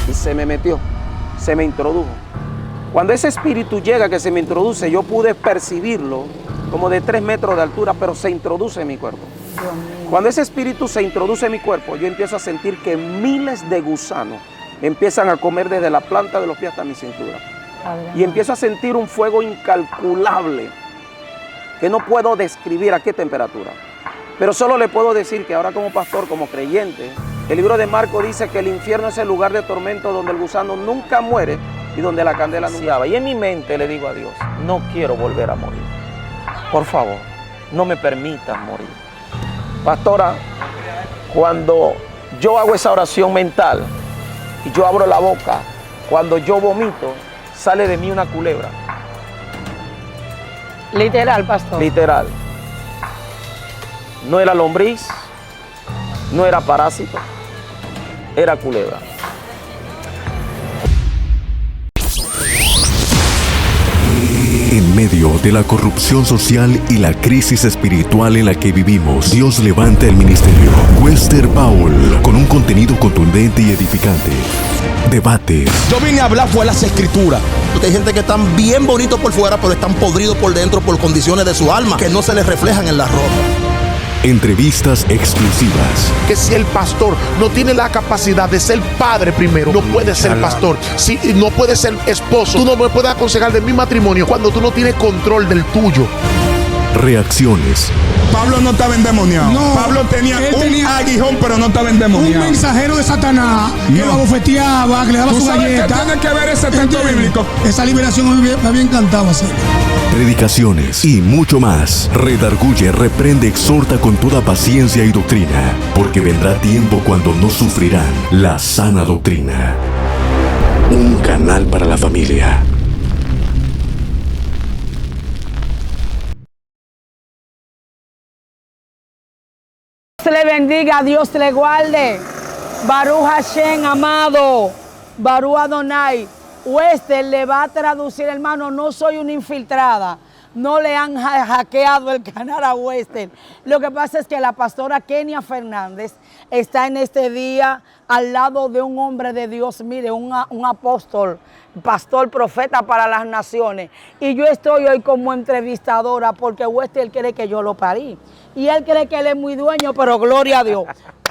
y se me metió, se me introdujo. Cuando ese espíritu llega, que se me introduce, yo pude percibirlo como de 3 metros de altura, pero se introduce en mi cuerpo. Cuando ese espíritu se introduce en mi cuerpo, yo empiezo a sentir que miles de gusanos empiezan a comer desde la planta de los pies hasta mi cintura. Y empiezo a sentir un fuego incalculable que no puedo describir a qué temperatura. Pero solo le puedo decir que ahora como pastor, como creyente, el libro de Marcos dice que el infierno es el lugar de tormento donde el gusano nunca muere y donde la candela nunca va. Y en mi mente le digo a Dios, no quiero volver a morir. Por favor, no me permitas morir. Pastora, cuando yo hago esa oración mental y yo abro la boca, cuando yo vomito, sale de mí una culebra. Literal, pastor. Literal. No era lombriz, no era parásito, era culebra. En medio de la corrupción social y la crisis espiritual en la que vivimos, Dios levanta el ministerio Wester Paul con un contenido contundente y edificante. Debates. Yo vine a hablar fue las escrituras. Porque hay gente que están bien bonitos por fuera, pero están podridos por dentro por condiciones de su alma que no se les reflejan en la ropa. Entrevistas exclusivas. Que si el pastor no tiene la capacidad de ser padre primero, no puede ser pastor. Si no puede ser esposo, tú no me puedes aconsejar de mi matrimonio cuando tú no tienes control del tuyo. Reacciones. Pablo no estaba endemoniado. No, Pablo tenía un aguijón, pero no estaba endemoniado. Un mensajero de Satanás que lo abofeteaba, que le daba su galleta. ¿Qué tiene que ver ese texto bíblico? Esa liberación me había encantado hacer. Predicaciones y mucho más. Redarguye, reprende, exhorta con toda paciencia y doctrina, porque vendrá tiempo cuando no sufrirán la sana doctrina. Un canal para la familia. Dios le bendiga, Dios le guarde. Baruch Hashem, amado. Baruch Adonai. Wester le va a traducir, hermano, no soy una infiltrada. No le han hackeado el canal a Wester. Lo que pasa es que la pastora Kenia Fernández está en este día al lado de un hombre de Dios, mire, un apóstol, pastor, profeta para las naciones. Y yo estoy hoy como entrevistadora porque Wester cree que yo lo parí. Y él cree que él es muy dueño, pero gloria a Dios.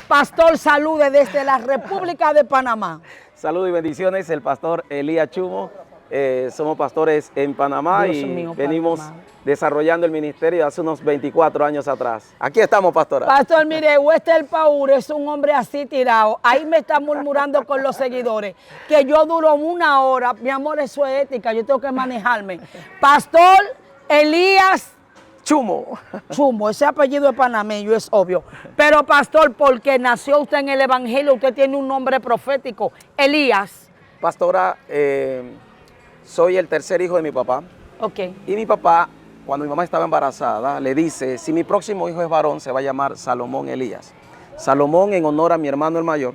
Pastor, salude desde la República de Panamá. Saludos y bendiciones, el pastor Elías Chumo. Somos pastores en Panamá y venimos desarrollando el ministerio hace unos 24 años atrás. Aquí estamos, pastora. Pastor, mire, Wester Paul es un hombre así tirado. Ahí me está murmurando con los seguidores que yo duro 1 hora. Mi amor, eso es ética, yo tengo que manejarme. Pastor Elías Chumo. Chumo, ese apellido es panameño, es obvio. Pero pastor, porque nació usted en el evangelio, usted tiene un nombre profético, Elías. Pastora, soy el tercer hijo de mi papá. Ok. Y mi papá, cuando mi mamá estaba embarazada, le dice, si mi próximo hijo es varón, se va a llamar Salomón Elías. Salomón en honor a mi hermano el mayor,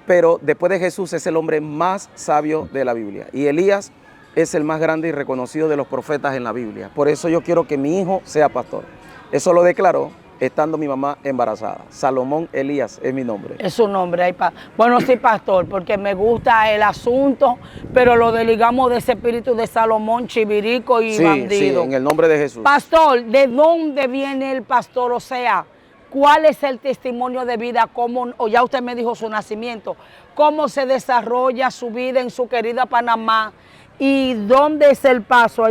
pero después de Jesús es el hombre más sabio de la Biblia. Y Elías es el más grande y reconocido de los profetas en la Biblia. Por eso yo quiero que mi hijo sea pastor. Eso lo declaró estando mi mamá embarazada. Salomón Elías es mi nombre. Es su nombre. Bueno, sí, pastor, porque me gusta el asunto, pero lo desligamos de ese espíritu de Salomón, chivirico y bandido. Sí, en el nombre de Jesús. Pastor, ¿de dónde viene el pastor? O sea, ¿cuál es el testimonio de vida? ¿Cómo, o ya usted me dijo su nacimiento? ¿Cómo se desarrolla su vida en su querida Panamá? ¿Y dónde es el paso?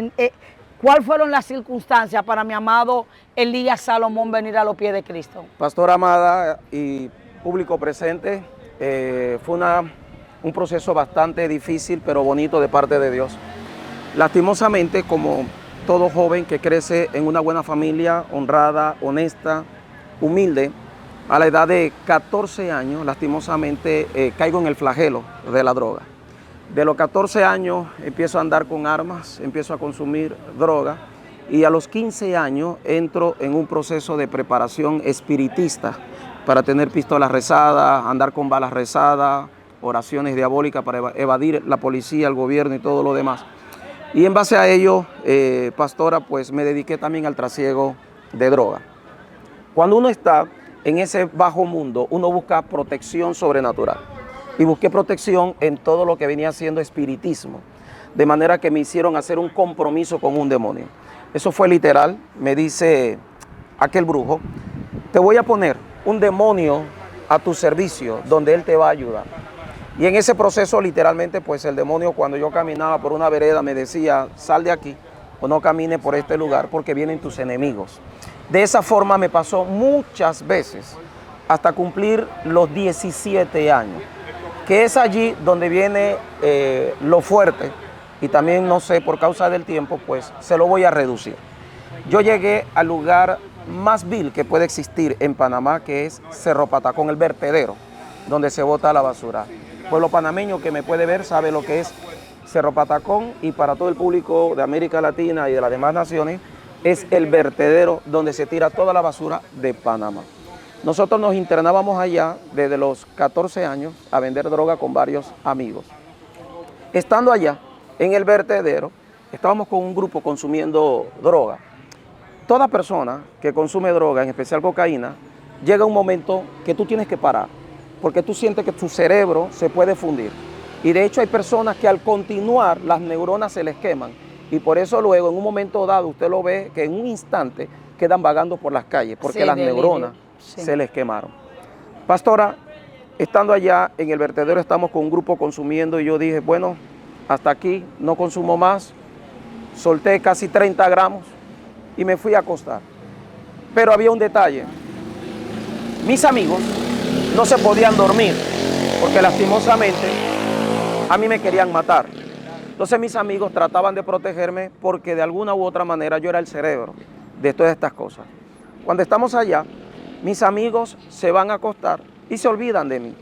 ¿Cuáles fueron las circunstancias para mi amado Elías Salomón venir a los pies de Cristo? Pastora amada y público presente, fue un proceso bastante difícil, pero bonito de parte de Dios. Lastimosamente, como todo joven que crece en una buena familia, honrada, honesta, humilde, a la edad de 14 años, lastimosamente, caigo en el flagelo de la droga. De los 14 años empiezo a andar con armas, empiezo a consumir droga y a los 15 años entro en un proceso de preparación espiritista para tener pistolas rezadas, andar con balas rezadas, oraciones diabólicas para evadir la policía, el gobierno y todo lo demás. Y en base a ello, pastora, pues me dediqué también al trasiego de droga. Cuando uno está en ese bajo mundo, uno busca protección sobrenatural. y busqué protección en todo lo que venía siendo espiritismo, de manera que me hicieron hacer un compromiso con un demonio. Eso fue literal. Me dice aquel brujo: te voy a poner un demonio a tu servicio donde él te va a ayudar. Y en ese proceso, literalmente, pues el demonio, cuando yo caminaba por una vereda, me decía: sal de aquí o no camine por este lugar porque vienen tus enemigos. De esa forma me pasó muchas veces hasta cumplir los 17 años, que es allí donde viene lo fuerte, y también, no sé, por causa del tiempo, pues se lo voy a reducir. Yo llegué al lugar más vil que puede existir en Panamá, que es Cerro Patacón, el vertedero, donde se bota la basura. Pueblo panameño que me puede ver sabe lo que es Cerro Patacón, y para todo el público de América Latina y de las demás naciones, es el vertedero donde se tira toda la basura de Panamá. Nosotros nos internábamos allá desde los 14 años a vender droga con varios amigos. Estando allá, en el vertedero, estábamos con un grupo consumiendo droga. Toda persona que consume droga, en especial cocaína, llega un momento que tú tienes que parar, porque tú sientes que tu cerebro se puede fundir. Y de hecho hay personas que al continuar las neuronas se les queman, y por eso luego en un momento dado usted lo ve que en un instante quedan vagando por las calles, porque las neuronas se les quemaron. Pastora, estando allá en el vertedero, estamos con un grupo consumiendo, y yo dije: bueno, hasta aquí, no consumo más. Solté casi 30 gramos y me fui a acostar. Pero había un detalle: mis amigos no se podían dormir porque lastimosamente a mí me querían matar. Entonces mis amigos trataban de protegerme porque de alguna u otra manera yo era el cerebro de todas estas cosas. Cuando estamos allá, mis amigos se van a acostar y se olvidan de mí.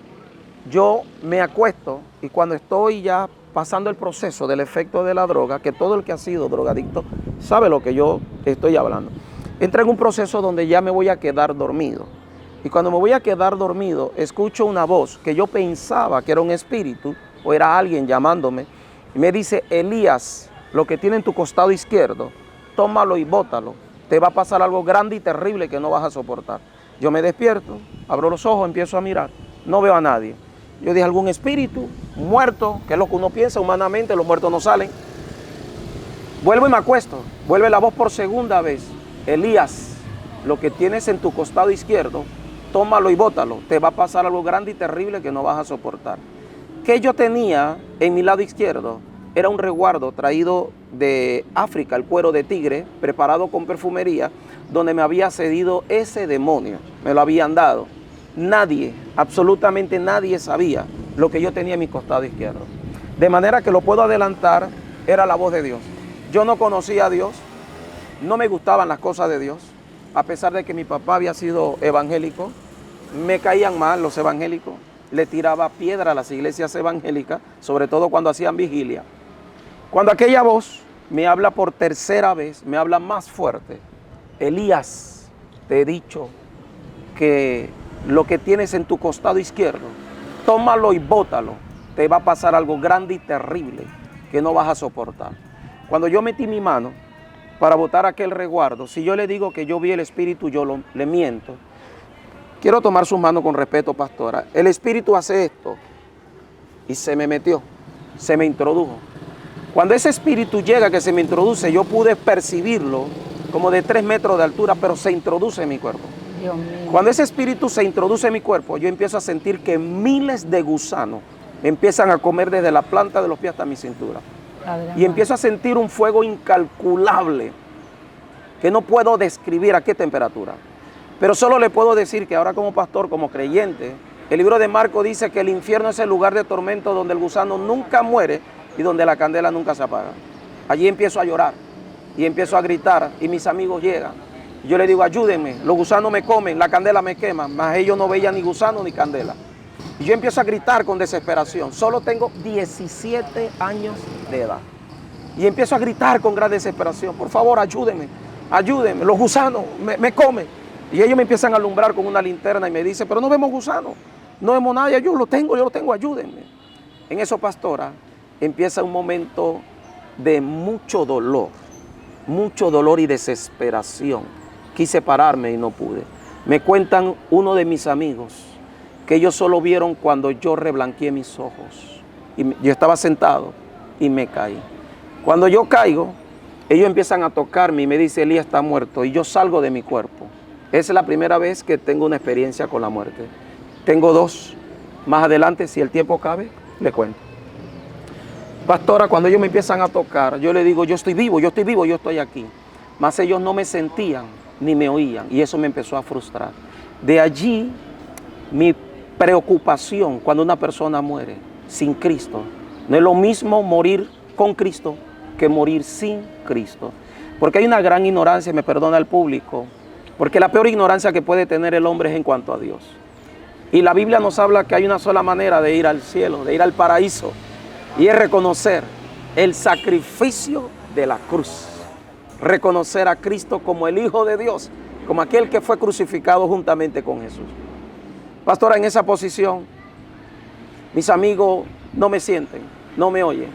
Yo me acuesto, y cuando estoy ya pasando el proceso del efecto de la droga, que todo el que ha sido drogadicto sabe lo que yo estoy hablando, entré en un proceso donde ya me voy a quedar dormido. Y cuando me voy a quedar dormido, escucho una voz que yo pensaba que era un espíritu o era alguien llamándome, y me dice: Elías, lo que tiene en tu costado izquierdo, tómalo y bótalo. Te va a pasar algo grande y terrible que no vas a soportar. Yo me despierto, abro los ojos, empiezo a mirar, no veo a nadie. Yo dije: algún espíritu muerto, que es lo que uno piensa humanamente, los muertos no salen. Vuelvo y me acuesto, vuelve la voz por segunda vez: Elías, lo que tienes en tu costado izquierdo, tómalo y bótalo. Te va a pasar algo grande y terrible que no vas a soportar. ¿Qué yo tenía en mi lado izquierdo? Era un resguardo traído de África, el cuero de tigre, preparado con perfumería, donde me había cedido ese demonio. Me lo habían dado. Nadie, absolutamente nadie sabía lo que yo tenía en mi costado izquierdo. De manera que lo puedo adelantar, era la voz de Dios. Yo no conocía a Dios, no me gustaban las cosas de Dios, a pesar de que mi papá había sido evangélico. Me caían mal los evangélicos, le tiraba piedra a las iglesias evangélicas, sobre todo cuando hacían vigilia. Cuando aquella voz me habla por tercera vez, me habla más fuerte: Elías, te he dicho que lo que tienes en tu costado izquierdo, tómalo y bótalo. Te va a pasar algo grande y terrible que no vas a soportar. Cuando yo metí mi mano para botar aquel resguardo, si yo le digo que yo vi el espíritu, yo le miento. Quiero tomar sus manos con respeto, pastora. El espíritu hace esto y se me metió, se me introdujo. Cuando ese espíritu llega, que se me introduce, yo pude percibirlo como de 3 metros de altura, pero se introduce en mi cuerpo. Dios mío. Cuando ese espíritu se introduce en mi cuerpo, yo empiezo a sentir que miles de gusanos me empiezan a comer desde la planta de los pies hasta mi cintura. Y empiezo a sentir un fuego incalculable que no puedo describir a qué temperatura. Pero solo le puedo decir que ahora, como pastor, como creyente, el libro de Marcos dice que el infierno es el lugar de tormento donde el gusano nunca muere y donde la candela nunca se apaga. Allí empiezo a llorar y empiezo a gritar, y mis amigos llegan. Yo les digo: ayúdenme, los gusanos me comen, la candela me quema, mas ellos no veían ni gusano ni candela. Y yo empiezo a gritar con desesperación. Solo tengo 17 años de edad. Y empiezo a gritar con gran desesperación: por favor, ayúdenme, ayúdenme, los gusanos me comen. Y ellos me empiezan a alumbrar con una linterna y me dicen: pero no vemos gusanos, no vemos nada. Yo lo tengo, ayúdenme. En eso, pastora, empieza un momento de mucho dolor y desesperación. Quise pararme y no pude. Me cuentan uno de mis amigos que ellos solo vieron cuando yo reblanqueé mis ojos. Yo estaba sentado y me caí. Cuando yo caigo, ellos empiezan a tocarme y me dicen, Elías está muerto, y yo salgo de mi cuerpo. Esa es la primera vez que tengo una experiencia con la muerte. Tengo dos. Más adelante, si el tiempo cabe, le cuento. Pastora, cuando ellos me empiezan a tocar, yo le digo, yo estoy vivo, yo estoy aquí. Mas ellos no me sentían ni me oían, y eso me empezó a frustrar. De allí, mi preocupación cuando una persona muere sin Cristo. No es lo mismo morir con Cristo que morir sin Cristo. Porque hay una gran ignorancia, me perdona el público, porque la peor ignorancia que puede tener el hombre es en cuanto a Dios. Y la Biblia nos habla que hay una sola manera de ir al cielo, de ir al paraíso, y es reconocer el sacrificio de la cruz. Reconocer a Cristo como el Hijo de Dios, como aquel que fue crucificado juntamente con Jesús. Pastora, en esa posición, mis amigos no me sienten, no me oyen.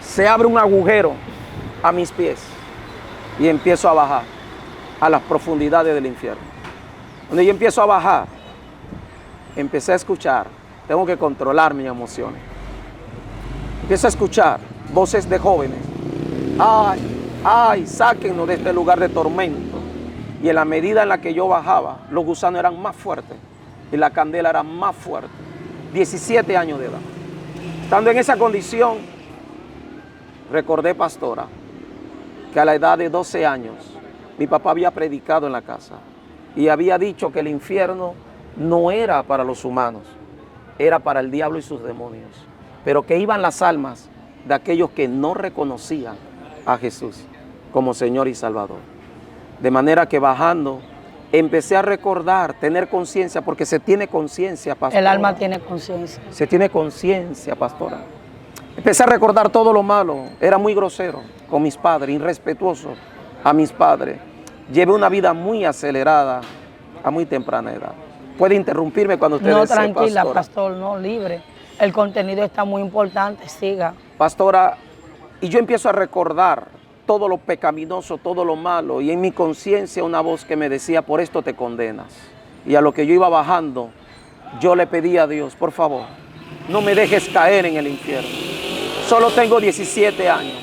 Se abre un agujero a mis pies y empiezo a bajar a las profundidades del infierno. Cuando yo empiezo a bajar, empecé a escuchar, tengo que controlar mis emociones. Empiezo a escuchar voces de jóvenes. Ay, sáquennos de este lugar de tormento. Y en la medida en la que yo bajaba, los gusanos eran más fuertes y la candela era más fuerte. 17 años de edad. Estando en esa condición, recordé, pastora, que a la edad de 12 años, mi papá había predicado en la casa y había dicho que el infierno no era para los humanos, era para el diablo y sus demonios, pero que iban las almas de aquellos que no reconocían a Jesús como Señor y Salvador. De manera que bajando, empecé a recordar, tener conciencia, porque se tiene conciencia, pastora. El alma tiene conciencia. Se tiene conciencia, pastora. Empecé a recordar todo lo malo. Era muy grosero con mis padres, irrespetuoso a mis padres. Llevé una vida muy acelerada a muy temprana edad. Puede interrumpirme cuando usted desee, No, tranquila, pastora. pastor, no, libre. El contenido está muy importante, siga. Pastora, y yo empiezo a recordar todo lo pecaminoso, todo lo malo, y en mi conciencia una voz que me decía, por esto te condenas. Y a lo que yo iba bajando, yo le pedí a Dios, por favor, no me dejes caer en el infierno. Solo tengo 17 años.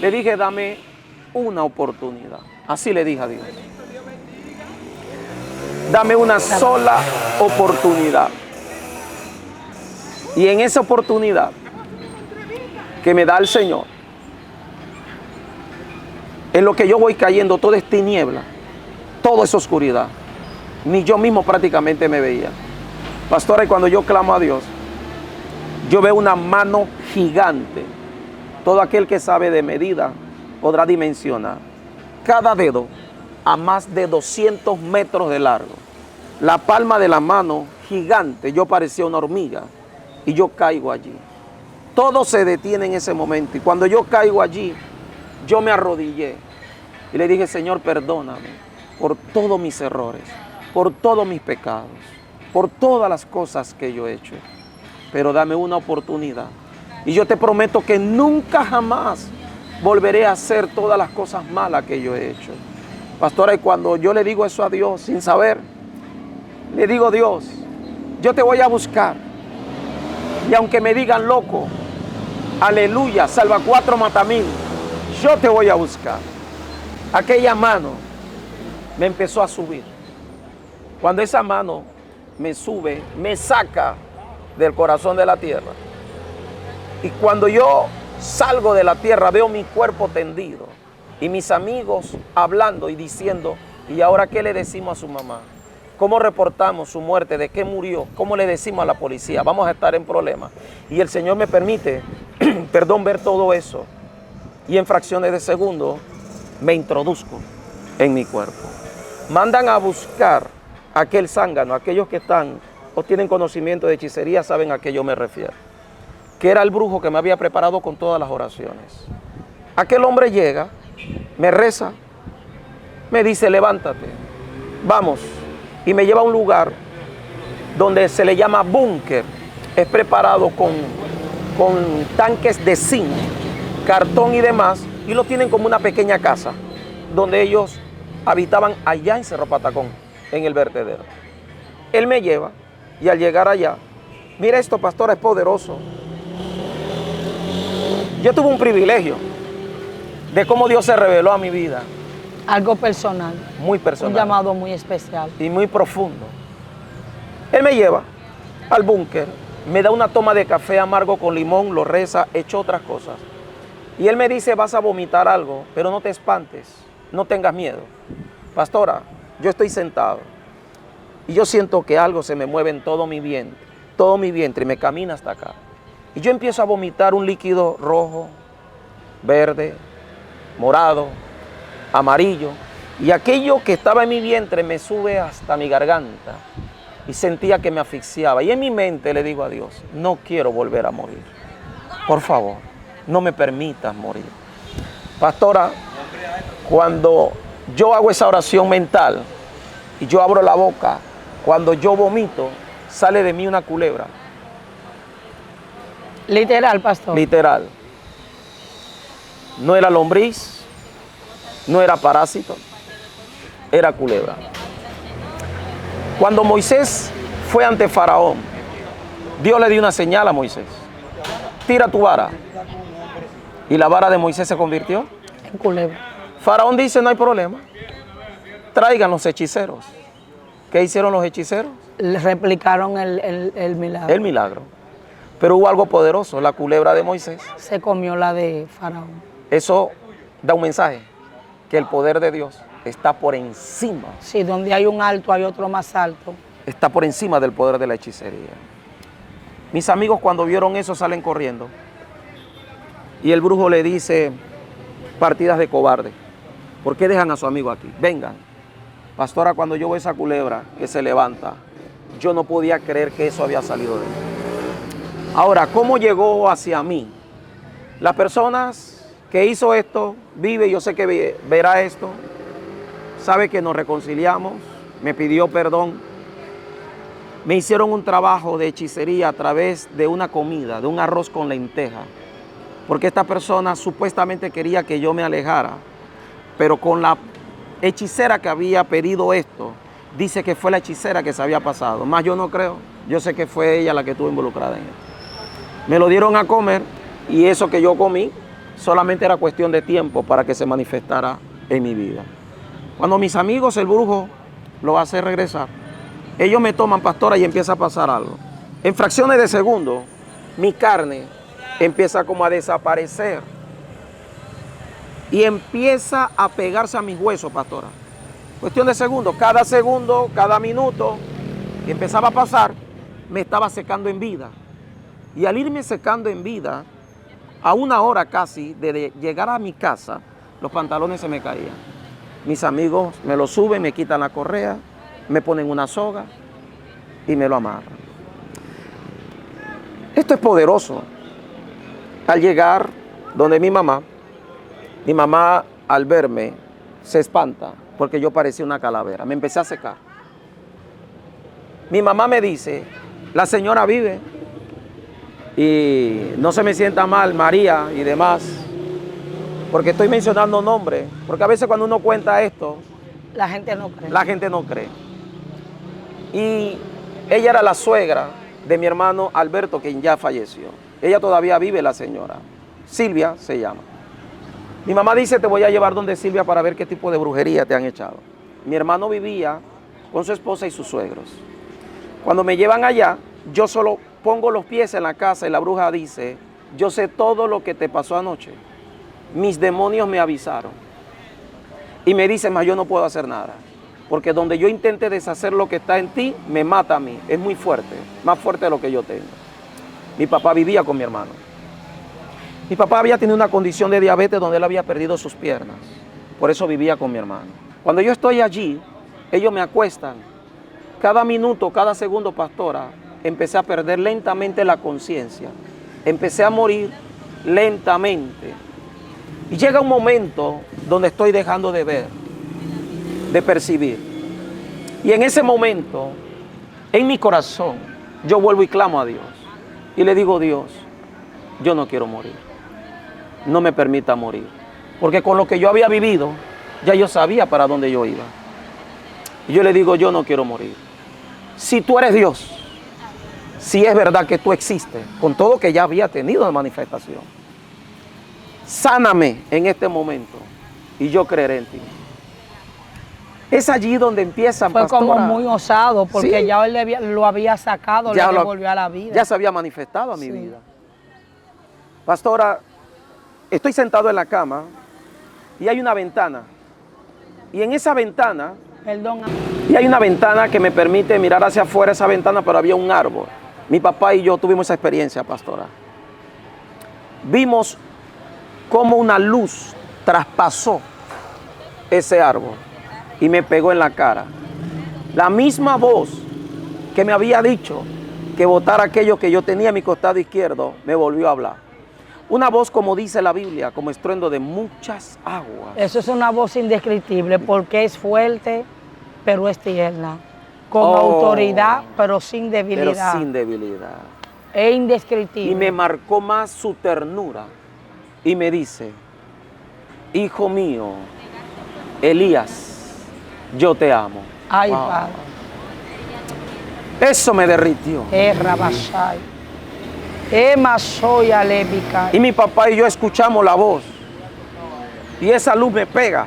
Le dije, dame una oportunidad. Así le dije a Dios. Dame una sola oportunidad. Y en esa oportunidad que me da el Señor, en lo que yo voy cayendo, todo es tiniebla, todo es oscuridad. Ni yo mismo prácticamente me veía. Pastora, y cuando yo clamo a Dios, yo veo una mano gigante. Todo aquel que sabe de medida podrá dimensionar. Cada dedo a más de 200 metros de largo. La palma de la mano gigante, yo parecía una hormiga y yo caigo allí. Todo se detiene en ese momento y cuando yo caigo allí, yo me arrodillé y le dije, Señor, perdóname por todos mis errores, por todos mis pecados, por todas las cosas que yo he hecho, pero dame una oportunidad. Y yo te prometo que nunca jamás volveré a hacer todas las cosas malas que yo he hecho. Pastora, y cuando yo le digo eso a Dios sin saber, le digo, Dios, yo te voy a buscar. Y aunque me digan loco, aleluya, salva 4, mata 1000, yo te voy a buscar. Aquella mano me empezó a subir. Cuando esa mano me sube, me saca del corazón de la tierra. Y cuando yo salgo de la tierra, veo mi cuerpo tendido. Y mis amigos hablando y diciendo, ¿y ahora qué le decimos a su mamá? ¿Cómo reportamos su muerte? ¿De qué murió? ¿Cómo le decimos a la policía? Vamos a estar en problemas. Y el Señor me permite, ver todo eso. Y en fracciones de segundo me introduzco en mi cuerpo. Mandan a buscar a aquel zángano, aquellos que están o tienen conocimiento de hechicería, saben a qué yo me refiero. Que era el brujo que me había preparado con todas las oraciones. Aquel hombre llega, me reza, me dice, levántate, vamos. Y me lleva a un lugar donde se le llama búnker. Es preparado con tanques de zinc, cartón y demás. Y lo tienen como una pequeña casa donde ellos habitaban allá en Cerro Patacón, en el vertedero. Él me lleva y al llegar allá, mira esto, pastora, es poderoso. Yo tuve un privilegio de cómo Dios se reveló a mi vida. Algo personal. Muy personal. Un llamado muy especial. Y muy profundo. Él me lleva al búnker, me da una toma de café amargo con limón, lo reza, echó otras cosas. Y él me dice, vas a vomitar algo, pero no te espantes, no tengas miedo. Pastora, yo estoy sentado y yo siento que algo se me mueve en todo mi vientre y me camina hasta acá. Y yo empiezo a vomitar un líquido rojo, verde, morado, amarillo. Y aquello que estaba en mi vientre me sube hasta mi garganta y sentía que me asfixiaba. Y en mi mente le digo a Dios, no quiero volver a morir. Por favor, no me permitas morir. Pastora, cuando yo hago esa oración mental y yo abro la boca, cuando yo vomito, sale de mí una culebra. Literal, pastor. Literal. No era lombriz, no era parásito, era culebra. Cuando Moisés fue ante Faraón, Dios le dio una señal a Moisés. Tira tu vara. Y la vara de Moisés se convirtió en culebra. Faraón dice, no hay problema. Traigan los hechiceros. ¿Qué hicieron los hechiceros? Le replicaron el milagro. El milagro. Pero hubo algo poderoso, la culebra de Moisés. Se comió la de Faraón. Eso da un mensaje, que el poder de Dios está por encima. Sí, donde hay un alto hay otro más alto. Está por encima del poder de la hechicería. Mis amigos cuando vieron eso salen corriendo. Y el brujo le dice, partidas de cobarde. ¿Por qué dejan a su amigo aquí? Vengan. Pastora, cuando yo veo esa culebra que se levanta, yo no podía creer que eso había salido de mí. Ahora, ¿cómo llegó hacia mí? Las personas que hizo esto, vive, yo sé que verá esto, sabe que nos reconciliamos, me pidió perdón. Me hicieron un trabajo de hechicería a través de una comida, de un arroz con lenteja, porque esta persona supuestamente quería que yo me alejara, pero con la hechicera que había pedido esto, dice que fue la hechicera que se había pasado, más yo no creo, yo sé que fue ella la que estuvo involucrada en esto. Me lo dieron a comer y eso que yo comí solamente era cuestión de tiempo para que se manifestara en mi vida. Cuando mis amigos, el brujo, lo hace regresar, ellos me toman, pastora, y empieza a pasar algo. En fracciones de segundo, mi carne empieza como a desaparecer y empieza a pegarse a mis huesos, pastora. Cuestión de segundos, cada minuto que empezaba a pasar, me estaba secando en vida. Y al irme secando en vida, a una hora casi de llegar a mi casa, los pantalones se me caían. Mis amigos me lo suben, me quitan la correa, me ponen una soga y me lo amarran. Esto es poderoso. Al llegar donde mi mamá al verme se espanta porque yo parecía una calavera. Me empecé a secar. Mi mamá me dice, la señora vive y no se me sienta mal, María y demás, porque estoy mencionando nombres, porque a veces cuando uno cuenta esto, la gente no cree. La gente no cree. Y ella era la suegra de mi hermano Alberto, quien ya falleció. Ella todavía vive, la señora. Silvia se llama. Mi mamá dice, te voy a llevar donde Silvia para ver qué tipo de brujería te han echado. Mi hermano vivía con su esposa y sus suegros. Cuando me llevan allá, yo solo pongo los pies en la casa y la bruja dice, yo sé todo lo que te pasó anoche. Mis demonios me avisaron. Y me dice, mas yo no puedo hacer nada. Porque donde yo intente deshacer lo que está en ti, me mata a mí. Es muy fuerte, más fuerte de lo que yo tengo. Mi papá vivía con mi hermano. Mi papá había tenido una condición de diabetes donde él había perdido sus piernas. Por eso vivía con mi hermano. Cuando yo estoy allí, ellos me acuestan. Cada minuto, cada segundo, pastora, empecé a perder lentamente la conciencia. Empecé a morir lentamente. Y llega un momento donde estoy dejando de ver, de percibir. Y en ese momento, en mi corazón, yo vuelvo y clamo a Dios. Y le digo, Dios, yo no quiero morir. No me permita morir. Porque con lo que yo había vivido, ya yo sabía para dónde yo iba. Y yo le digo, yo no quiero morir. si tú eres Dios, si es verdad que tú existes, con todo que ya había tenido de manifestación, sáname en este momento y yo creeré en ti. Es allí donde empiezan, Fue pastora. como muy osado, porque Sí. ya él lo había sacado, Ya le lo- devolvió a la vida. Ya se había manifestado a mi Sí. vida. Pastora, estoy sentado en la cama y hay una ventana. Y en esa ventana, Perdón. y hay una ventana que me permite mirar hacia afuera esa ventana, pero había un árbol. Mi papá y yo tuvimos esa experiencia, pastora. Vimos cómo una luz traspasó ese árbol y me pegó en la cara. La misma voz que me había dicho que botara aquello que yo tenía a mi costado izquierdo, me volvió a hablar. Una voz, como dice la Biblia, como estruendo de muchas aguas. Eso es una voz indescriptible porque es fuerte, pero es tierna. Con Oh. autoridad, pero sin debilidad. Pero sin debilidad. Es indescriptible. Y me marcó más su ternura. Y me dice, hijo mío, Elías, yo te amo. Ay, Wow. Padre. Eso me derritió. Rabashai. Masoya Levikai. Y mi papá y yo escuchamos la voz. Y esa luz me pega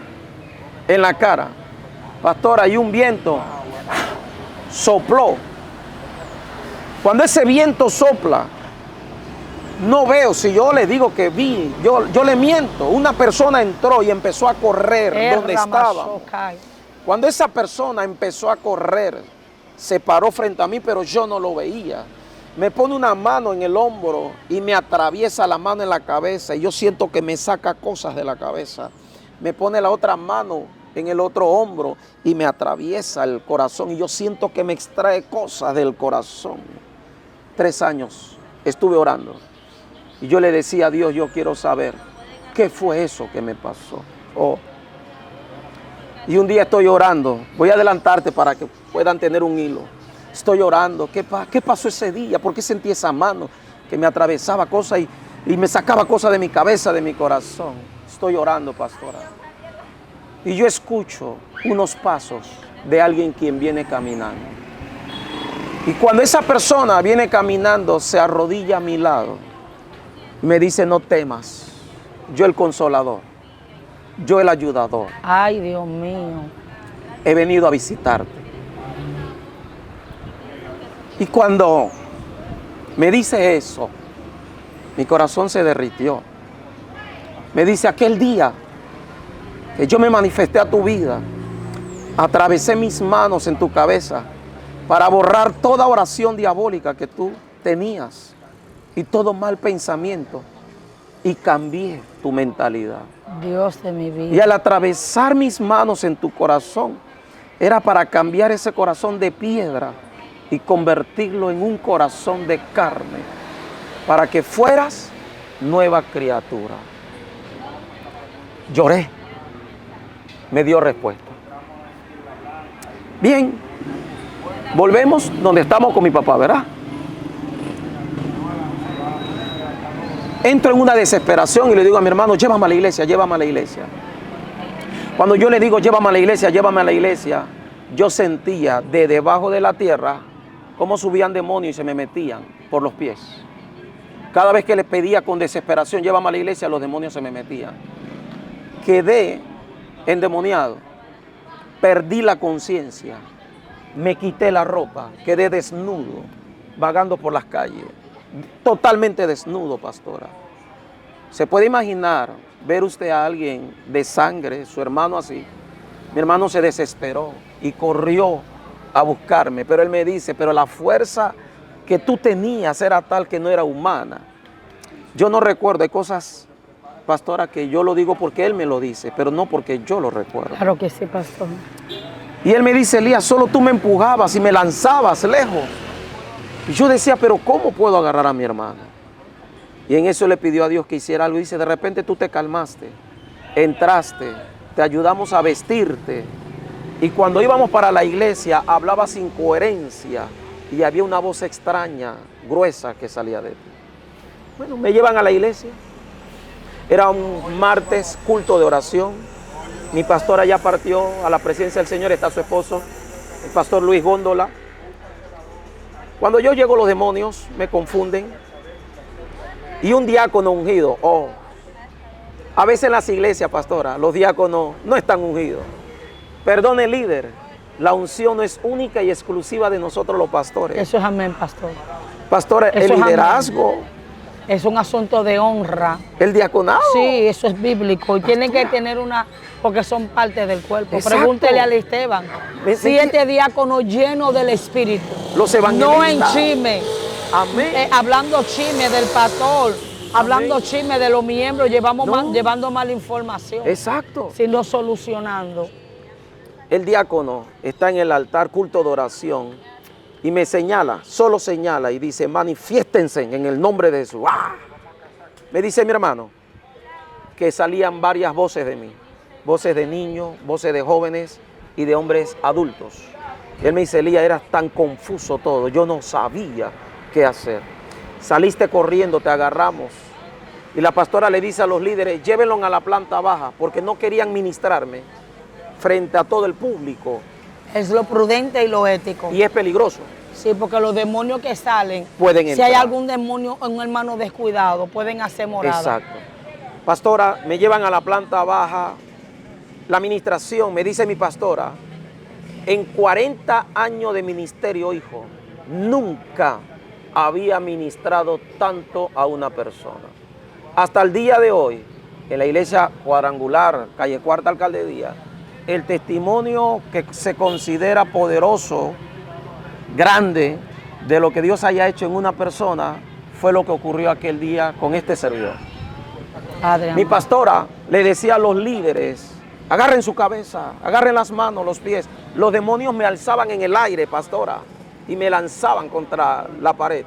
en la cara. Pastora, y un viento sopló. Cuando ese viento sopla, no veo, si yo le digo que vi, yo le miento. Una persona entró y empezó a correr donde estaba. Ramasokai. Cuando esa persona empezó a correr, se paró frente a mí, pero yo no lo veía. Me pone una mano en el hombro y me atraviesa la mano en la cabeza y yo siento que me saca cosas de la cabeza. Me pone la otra mano en el otro hombro y me atraviesa el corazón y yo siento que me extrae cosas del corazón. 3 años estuve orando y yo le decía a Dios, yo quiero saber qué fue eso que me pasó. Oh. Y un día estoy orando, voy a adelantarte para que puedan tener un hilo. Estoy orando, ¿qué pasó ese día? ¿Por qué sentí esa mano que me atravesaba cosas y me sacaba cosas de mi cabeza, de mi corazón? Estoy orando, pastora. Y yo escucho unos pasos de alguien quien viene caminando. Y cuando esa persona viene caminando, se arrodilla a mi lado. Me dice, no temas, yo el consolador, yo el ayudador, Ay, Dios mío. he venido a visitarte. Y cuando me dice eso, mi corazón se derritió. Me dice, aquel día que yo me manifesté a tu vida, atravesé mis manos en tu cabeza para borrar toda oración diabólica que tú tenías y todo mal pensamiento y cambié tu mentalidad. Dios de mi Y vida. al atravesar mis manos en tu corazón, era para cambiar ese corazón de piedra y convertirlo en un corazón de carne, para que fueras nueva criatura. Lloré, me dio respuesta. Bien, volvemos donde estamos con mi papá, ¿verdad? Entro en una desesperación y le digo a mi hermano, llévame a la iglesia, llévame a la iglesia. Cuando yo le digo, llévame a la iglesia, llévame a la iglesia, yo sentía de debajo de la tierra cómo subían demonios y se me metían por los pies. Cada vez que le pedía con desesperación, llévame a la iglesia, los demonios se me metían. Quedé endemoniado, perdí la conciencia, me quité la ropa, quedé desnudo, vagando por las calles, totalmente desnudo, pastora. ¿Se puede imaginar ver usted a alguien de sangre, su hermano así? Mi hermano se desesperó y corrió a buscarme, pero él me dice, pero la fuerza que tú tenías era tal que no era humana. Yo no recuerdo, hay cosas, pastora, que yo lo digo porque él me lo dice, pero no porque yo lo recuerdo. Claro que sí, pastor. Y él me dice, Elías, solo tú me empujabas y me lanzabas lejos. Y yo decía, pero ¿cómo puedo agarrar a mi hermano? Y en eso le pidió a Dios que hiciera algo. Y dice, de repente tú te calmaste, entraste, te ayudamos a vestirte. Y cuando íbamos para la iglesia, hablaba sin coherencia y había una voz extraña, gruesa, que salía de ti. Bueno, me llevan a la iglesia. Era un martes, culto de oración. Mi pastora ya partió a la presencia del Señor, está su esposo, el pastor Luis Góndola. Cuando yo llego, los demonios me confunden. Y un diácono ungido, a veces en las iglesias, pastora, los diáconos no están ungidos. Perdone, líder, la unción no es única y exclusiva de nosotros los pastores. Eso es amén, pastor. Pastor, el Eso es liderazgo, amén. Es un asunto de honra. el diaconado. Sí, eso es bíblico. Y tienen que tener una, porque son parte del cuerpo. Exacto. Pregúntele al Esteban. 7 diáconos llenos del Espíritu. Los No en evangelistas. chisme. Amén. Hablando chisme del pastor. Hablando chisme de los miembros. No. Llevando mala información. Exacto. Sino solucionando. El diácono está en el altar, culto de oración, y me señala, solo señala y dice, manifiéstense en el nombre de Jesús. ¡Ah! Me dice mi hermano que salían varias voces de mí, voces de niños, voces de jóvenes y de hombres adultos. Él me dice, Elías, era tan confuso todo, yo no sabía qué hacer. Saliste corriendo, te agarramos. Y la pastora le dice a los líderes, llévenlo a la planta baja, porque no querían ministrarme frente a todo el público. Es lo prudente y lo ético. Y es peligroso. Sí, porque los demonios que salen, Pueden si entrar. hay algún demonio o un hermano descuidado, pueden hacer morada. Exacto. Pastora, me llevan a la planta baja. La administración, me dice mi pastora, en 40 años de ministerio, hijo, nunca había ministrado tanto a una persona. Hasta el día de hoy, en la iglesia cuadrangular, calle Cuarta Alcaldía, el testimonio que se considera poderoso, grande, de lo que Dios haya hecho en una persona, fue lo que ocurrió aquel día con este servidor. Padre, Mi pastora le decía a los líderes, agarren su cabeza, agarren las manos, los pies. Los demonios me alzaban en el aire, pastora, y me lanzaban contra la pared.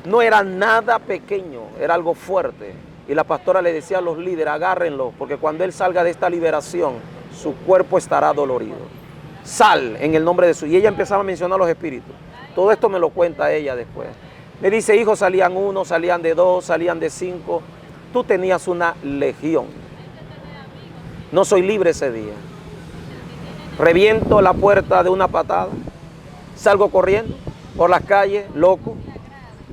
No era nada pequeño, era algo fuerte. Y la pastora le decía a los líderes, agárrenlo, porque cuando él salga de esta liberación, su cuerpo estará dolorido. Sal en el nombre de Jesús. Y ella empezaba a mencionar los espíritus. Todo esto me lo cuenta ella después. Me dice, hijos, salían 1, salían de 2, salían de 5. Tú tenías una legión. No soy libre ese día. Reviento la puerta de una patada. Salgo corriendo por las calles, loco.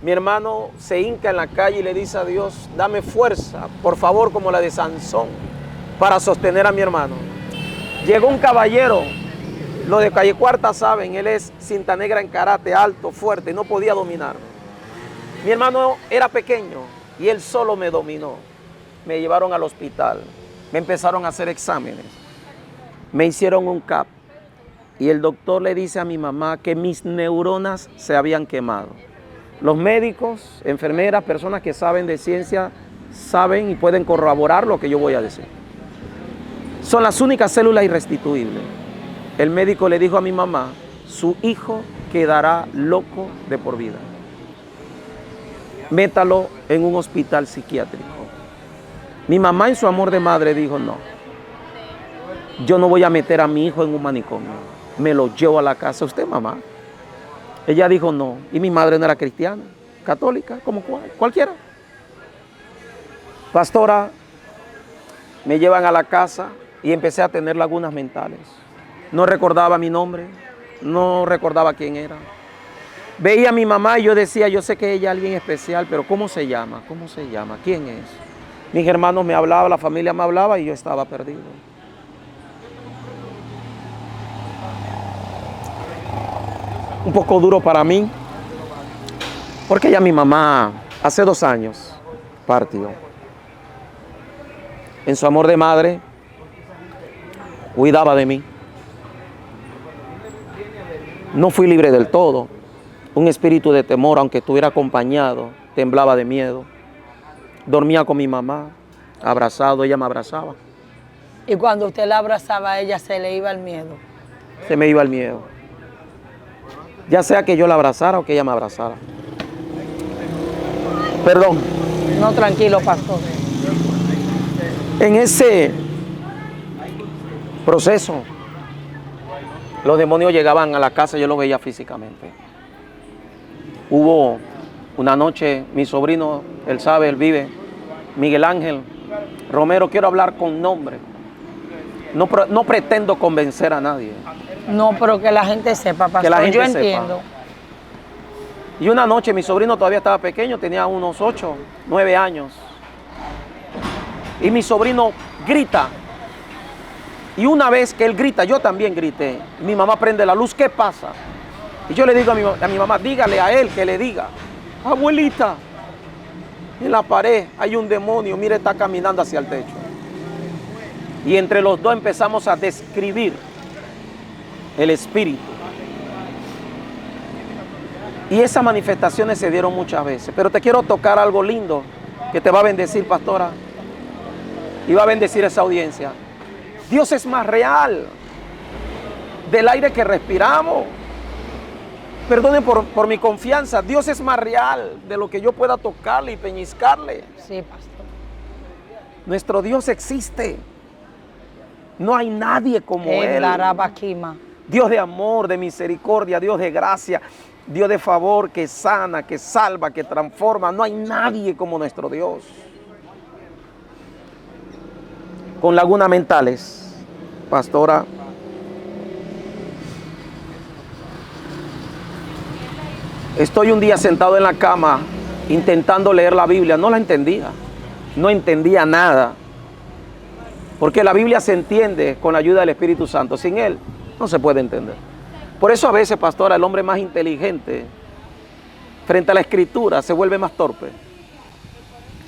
Mi hermano se hinca en la calle y le dice a Dios, dame fuerza, por favor, como la de Sansón, para sostener a mi hermano. Llegó un caballero, los de calle Cuarta saben, él es cinta negra en karate, alto, fuerte, no podía dominarme. Mi hermano era pequeño y él solo me dominó. Me llevaron al hospital, me empezaron a hacer exámenes, me hicieron un CAP y el doctor le dice a mi mamá que mis neuronas se habían quemado. Los médicos, enfermeras, personas que saben de ciencia, saben y pueden corroborar lo que yo voy a decir. Son las únicas células irrestituibles. El médico le dijo a mi mamá, su hijo quedará loco de por vida. Métalo en un hospital psiquiátrico. Mi mamá en su amor de madre dijo, no, yo no voy a meter a mi hijo en un manicomio, me lo llevo a la casa. ¿Usted, mamá? Ella dijo no, y mi madre no era cristiana, católica, como cualquiera. Pastora, me llevan a la casa y empecé a tener lagunas mentales. No recordaba mi nombre, no recordaba quién era. Veía a mi mamá y yo decía, yo sé que ella es alguien especial, pero ¿cómo se llama? ¿Cómo se llama? ¿Quién es? Mis hermanos me hablaban, la familia me hablaba y yo estaba perdido. Un poco duro para mí, porque ya mi mamá hace 2 años partió. En su amor de madre, cuidaba de mí. No fui libre del todo. Un espíritu de temor, aunque estuviera acompañado, temblaba de miedo. Dormía con mi mamá, abrazado, ella me abrazaba. Y cuando usted la abrazaba a ella, se le iba el miedo. Se me iba el miedo. Ya sea que yo la abrazara o que ella me abrazara. Perdón. No, tranquilo, pastor. En ese proceso, los demonios llegaban a la casa, yo lo veía físicamente. Hubo una noche, mi sobrino, él sabe, él vive, Miguel Ángel Romero, quiero hablar con nombre. No pretendo convencer a nadie. No, pero que la gente sepa, pastor. Que la gente yo sepa. entiendo. Y una noche mi sobrino todavía estaba pequeño, tenía unos 8, 9 años. Y mi sobrino grita. Y una vez que él grita, yo también grité. Mi mamá prende la luz, ¿qué pasa? Y yo le digo a mi mamá, dígale a él que le diga, abuelita, en la pared hay un demonio, mire, está caminando hacia el techo. Y entre los dos empezamos a describir el espíritu. Y esas manifestaciones se dieron muchas veces. Pero te quiero tocar algo lindo que te va a bendecir, pastora. Y va a bendecir esa audiencia. Dios es más real del aire que respiramos. Perdonen por mi confianza. Dios es más real de lo que yo pueda tocarle y peñiscarle. Sí, pastor. Nuestro Dios existe. No hay nadie como Él. Dios de amor, de misericordia, Dios de gracia, Dios de favor, que sana, que salva, que transforma. No hay nadie como nuestro Dios. Con lagunas mentales, pastora. Estoy un día sentado en la cama intentando leer la Biblia. No la entendía. No entendía nada. Porque la Biblia se entiende con la ayuda del Espíritu Santo. Sin Él no se puede entender. Por eso a veces, pastora, el hombre más inteligente frente a la Escritura se vuelve más torpe.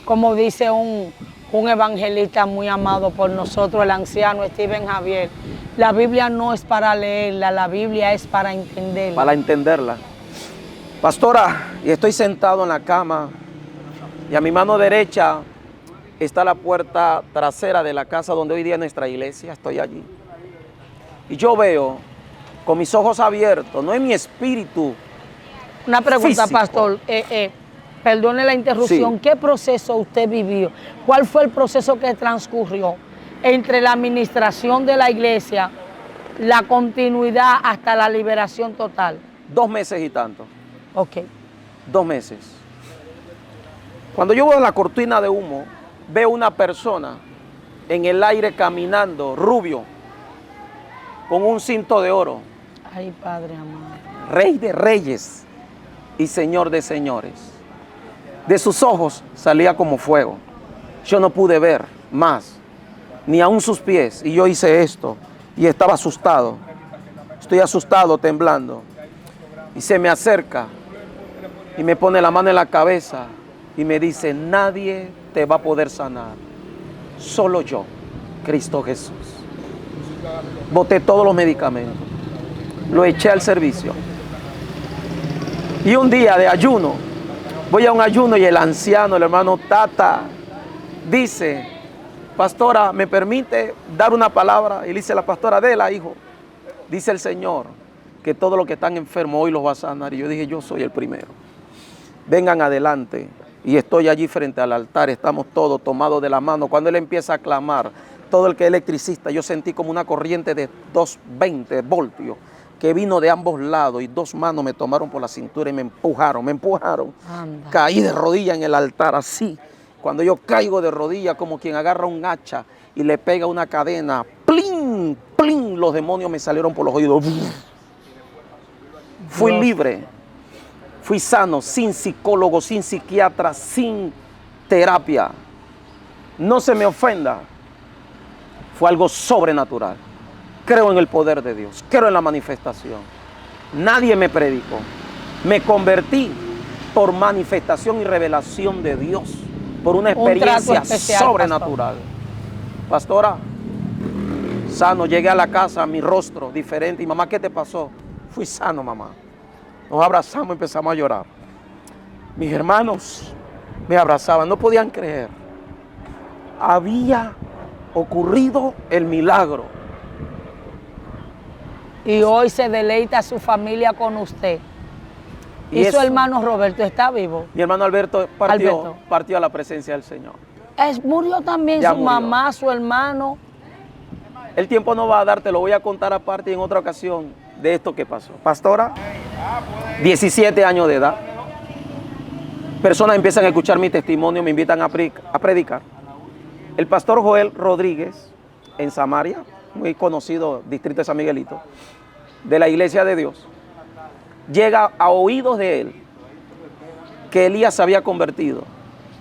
Como dice un evangelista muy amado por nosotros, el anciano Stephen Javier, la Biblia no es para leerla, la Biblia es para entenderla. Para entenderla. Pastora, y estoy sentado en la cama y a mi mano derecha está la puerta trasera de la casa donde hoy día es nuestra iglesia. Estoy allí. Y yo veo con mis ojos abiertos, no es mi espíritu. Una pregunta, físico. pastor. Perdone la interrupción. Sí. ¿Qué proceso usted vivió? ¿Cuál fue el proceso que transcurrió entre la administración de la iglesia, la continuidad hasta la liberación total? 2 meses y tanto. Ok. 2 meses. Cuando yo veo la cortina de humo, veo una persona en el aire caminando, rubio, con un cinto de oro. Ay, Padre amado. Rey de reyes y Señor de señores. De sus ojos salía como fuego. Yo no pude ver más, ni aún sus pies. Y yo hice esto y estaba asustado. Estoy asustado, temblando. Y se me acerca y me pone la mano en la cabeza y me dice, nadie te va a poder sanar. Solo yo, Cristo Jesús. Boté todos los medicamentos. Lo eché al servicio. Y un día de ayuno, voy a un ayuno y el anciano, el hermano Tata, dice, pastora, ¿me permite dar una palabra? Y le dice la pastora, déla, hijo. Dice el Señor que todos los que están enfermos hoy los va a sanar. Y yo dije, yo soy el primero. Vengan adelante. Y estoy allí frente al altar, estamos todos tomados de la mano. Cuando él empieza a clamar, todo el que es electricista, yo sentí como una corriente de 220 voltios que vino de ambos lados y 2 manos me tomaron por la cintura y me empujaron. Anda. Caí de rodillas en el altar, así. Cuando yo caigo de rodillas como quien agarra un hacha y le pega una cadena, ¡plin! ¡Plin! Los demonios me salieron por los oídos. Fui libre, fui sano, sin psicólogo, sin psiquiatra, sin terapia. No se me ofenda. Fue algo sobrenatural. Creo en el poder de Dios, creo en la manifestación. Nadie me predicó. Me convertí por manifestación y revelación de Dios, por una experiencia sobrenatural. Pastora, sano, llegué a la casa, mi rostro diferente. Y mamá, ¿qué te pasó? Fui sano, mamá. Nos abrazamos y empezamos a llorar. Mis hermanos me abrazaban, no podían creer. Había ocurrido el milagro. Y hoy se deleita su familia con usted. ¿Y su hermano Roberto está vivo? Mi hermano Alberto partió a la presencia del Señor. Murió también Ya su murió. mamá, su hermano. El tiempo no va a dar, te lo voy a contar aparte en otra ocasión de esto que pasó. Pastora, 17 años de edad. Personas empiezan a escuchar mi testimonio, me invitan a predicar. El pastor Joel Rodríguez, en Samaria, muy conocido, distrito de San Miguelito, de la Iglesia de Dios, llega a oídos de él que Elías se había convertido,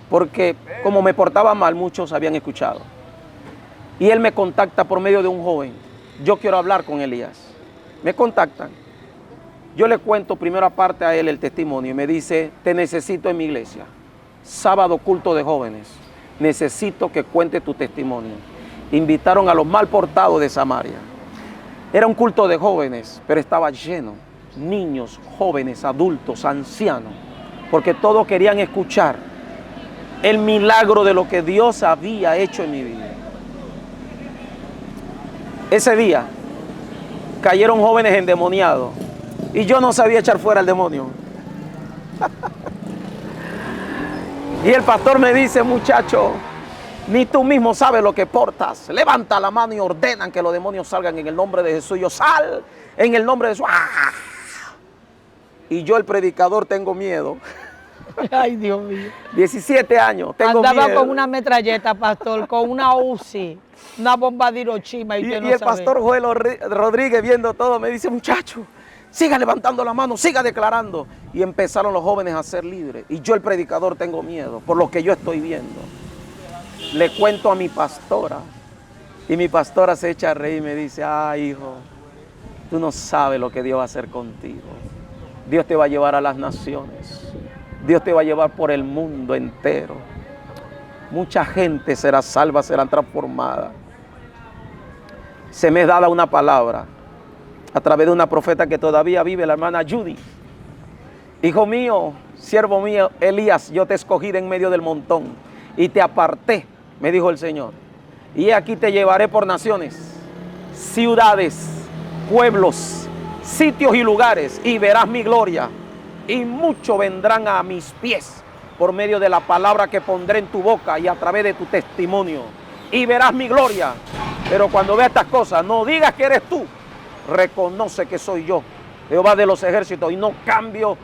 porque como me portaba mal, muchos habían escuchado. Y él me contacta por medio de un joven. Yo quiero hablar con Elías. Me contactan. Yo le cuento primero aparte a él el testimonio y me dice, te necesito en mi iglesia. Sábado culto de jóvenes. Necesito que cuente tu testimonio. Invitaron a los mal portados de Samaria. Era un culto de jóvenes, pero estaba lleno. Niños, jóvenes, adultos, ancianos. Porque todos querían escuchar el milagro de lo que Dios había hecho en mi vida. Ese día cayeron jóvenes endemoniados y yo no sabía echar fuera al demonio. Y el pastor me dice, muchacho, ni tú mismo sabes lo que portas. Levanta la mano y ordenan que los demonios salgan en el nombre de Jesús. Y yo, sal en el nombre de Jesús. ¡Ah! Y yo, el predicador, tengo miedo. Ay, Dios mío. 17 años, tengo Andaba miedo. con una metralleta, pastor, con una Uzi, una bomba de Hiroshima. Y el pastor Joel Rodríguez, viendo todo, me dice, muchacho, siga levantando la mano, siga declarando. Y empezaron los jóvenes a ser libres. Y yo, el predicador, tengo miedo por lo que yo estoy viendo. Le cuento a mi pastora. Y mi pastora se echa a reír y me dice, ay, hijo, tú no sabes lo que Dios va a hacer contigo. Dios te va a llevar a las naciones. Dios te va a llevar por el mundo entero. Mucha gente será salva, será transformada. Se me es dada una palabra a través de una profeta que todavía vive, la hermana Judy. Hijo mío, siervo mío, Elías, yo te escogí de en medio del montón y te aparté, me dijo el Señor. Y aquí te llevaré por naciones, ciudades, pueblos, sitios y lugares, y verás mi gloria. Y muchos vendrán a mis pies por medio de la palabra que pondré en tu boca y a través de tu testimonio. Y verás mi gloria. Pero cuando veas estas cosas, no digas que eres tú. Reconoce que soy yo, Jehová de los ejércitos, y no cambio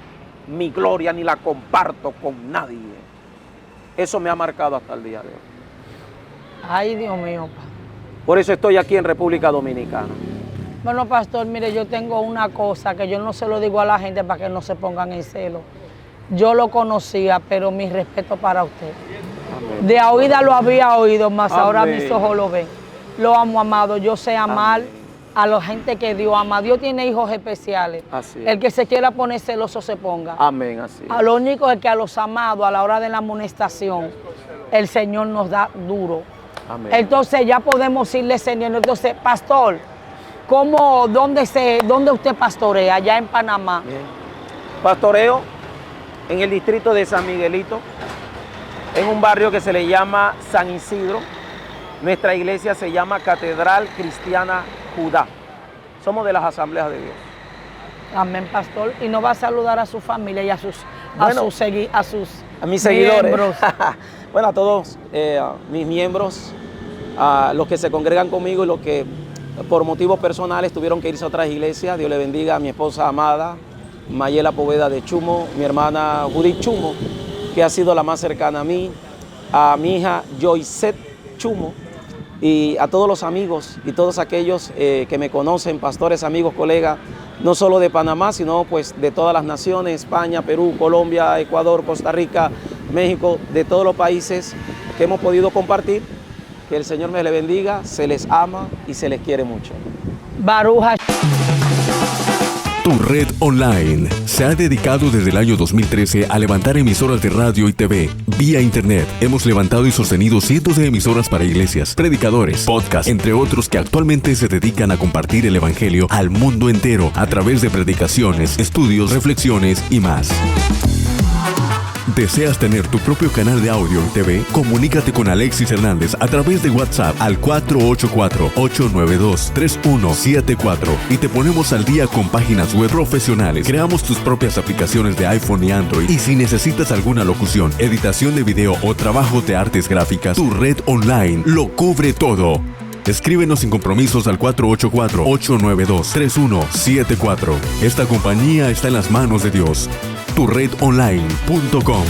mi gloria ni la comparto con nadie. Eso me ha marcado hasta el día de hoy. Ay, Dios mío. Por eso estoy aquí en República Dominicana. Bueno, pastor, mire, yo tengo una cosa que yo no se lo digo a la gente para que no se pongan en celo. Yo lo conocía, pero mi respeto para usted. Amén. De oída lo había oído, mas amén. Ahora mis ojos lo ven. Lo amo, amado. Yo sé amar a la gente que Dios ama. Dios tiene hijos especiales. Así es. El que se quiera poner celoso se ponga. Amén, así es. A lo único es que a los amados, a la hora de la amonestación, el Señor nos da duro. Amén. Entonces ya podemos irle enseñando. Entonces, pastor, ¿dónde usted pastorea? Allá en Panamá. Bien. Pastoreo en el distrito de San Miguelito, en un barrio que se le llama San Isidro. Nuestra iglesia se llama Catedral Cristiana Judá. Somos de las Asambleas de Dios. Amén, pastor. Y nos va a saludar a su familia y a mis seguidores. Miembros. Bueno, a todos mis miembros, a los que se congregan conmigo y los que por motivos personales tuvieron que irse a otras iglesias. Dios le bendiga a mi esposa amada, Mayela Poveda de Chumo, mi hermana Judith Chumo, que ha sido la más cercana a mí, a mi hija Joyset Chumo, y a todos los amigos y todos aquellos que me conocen, pastores, amigos, colegas, no solo de Panamá, sino pues de todas las naciones, España, Perú, Colombia, Ecuador, Costa Rica, México, de todos los países que hemos podido compartir. Que el Señor me les bendiga, se les ama y se les quiere mucho. Baruch Hashem. Tu red online se ha dedicado desde el año 2013 a levantar emisoras de radio y TV vía internet. Hemos levantado y sostenido cientos de emisoras para iglesias, predicadores, podcasts, entre otros que actualmente se dedican a compartir el evangelio al mundo entero a través de predicaciones, estudios, reflexiones y más. ¿Deseas tener tu propio canal de audio y TV? Comunícate con Alexis Hernández a través de WhatsApp al 484-892-3174 y te ponemos al día con páginas web profesionales. Creamos tus propias aplicaciones de iPhone y Android. Y si necesitas alguna locución, editación de video o trabajo de artes gráficas, tu red online lo cubre todo. Escríbenos sin compromisos al 484-892-3174. Esta compañía está en las manos de Dios. Turedonline.com